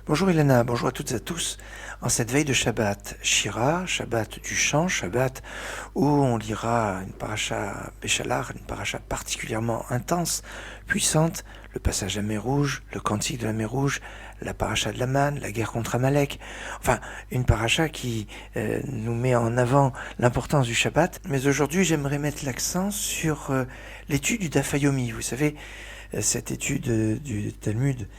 Bonjour Elena, bonjour à toutes et à tous. En cette veille de Shabbat Shira, Shabbat du chant, Shabbat où on lira une paracha Béchalar, une paracha particulièrement intense, puissante, le passage à la mer Rouge, le cantique de la mer Rouge, la paracha de la manne, la guerre contre Amalek, enfin une paracha qui nous met en avant l'importance du Shabbat. Mais aujourd'hui j'aimerais mettre l'accent sur l'étude du Daf Yomi. Vous savez, cette étude du Talmud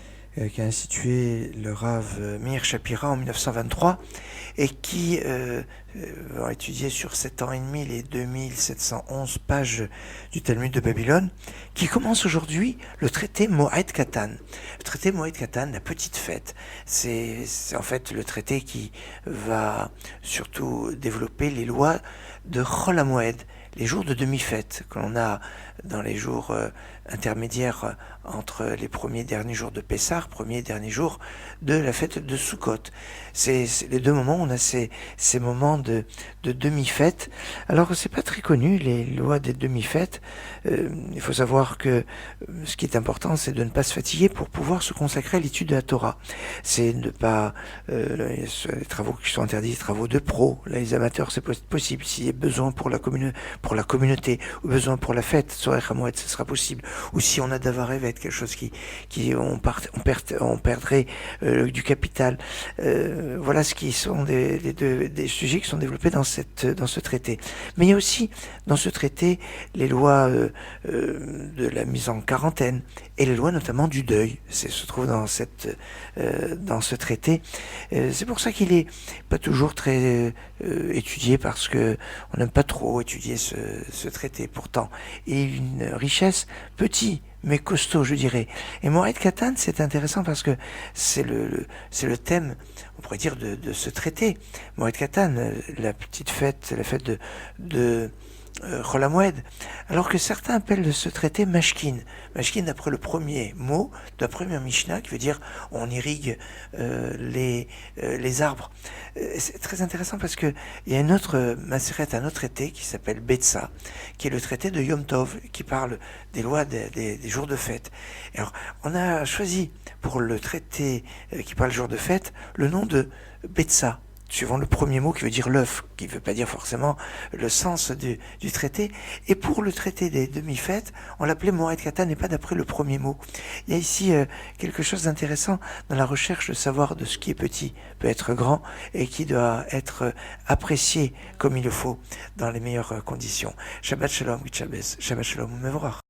qu'a institué le Rav Meir Shapira en 1923 et qui va étudier sur 7 ans et demi les 2711 pages du Talmud de Babylone, qui commence aujourd'hui le traité Moed Katan. Le traité Moed Katan, la petite fête, c'est en fait le traité qui va surtout développer les lois de Chol HaMoed, les jours de demi-fête que l'on a dans les jours intermédiaires entre les premiers et derniers jours de Pessah, premiers et derniers jours de la fête de Sukkot. C'est les deux moments où on a ces moments de demi-fête. Alors c'est pas très connu, les lois des demi-fêtes. Il faut savoir que ce qui est important, c'est de ne pas se fatiguer pour pouvoir se consacrer à l'étude de la Torah. C'est de ne pas les travaux qui sont interdits, les travaux de pro. Là, les amateurs, c'est possible. S'il y a besoin pour la communauté, ou besoin pour la fête, Sorer Hamoued, ce sera possible. Ou si on a d'avarevet, quelque chose on perdrait du capital. Voilà ce qui sont des sujets qui sont développés dans ce traité. Mais il y a aussi dans ce traité les lois de la mise en quarantaine et les lois notamment du deuil. Se trouve dans ce traité. C'est pour ça qu'il est pas toujours très étudié, parce que on n'aime pas trop étudier ce traité. Pourtant, il est une richesse petit mais costaud, je dirais. Et Moed Katan, c'est intéressant parce que c'est le thème, on pourrait dire, de ce traité. Moed Katan, la petite fête, la fête de Chol HaMoed, alors que certains appellent ce traité Mashkin. Mashkin d'après le premier mot de la première Mishnah, qui veut dire on irrigue les arbres. C'est très intéressant parce que il y a une autre Maseret, un autre traité qui s'appelle Betsa, qui est le traité de Yom Tov, qui parle des lois des jours de fête. Alors on a choisi pour le traité qui parle des jours de fête le nom de Betsa, suivant le premier mot qui veut dire l'œuf, qui ne veut pas dire forcément le sens du traité. Et pour le traité des demi-fêtes, on l'appelait Moed Katan et pas d'après le premier mot. Il y a ici quelque chose d'intéressant dans la recherche de savoir de ce qui est petit peut être grand et qui doit être apprécié comme il le faut dans les meilleures conditions. Shabbat Shalom, Shabbat Shalom, Mevorach.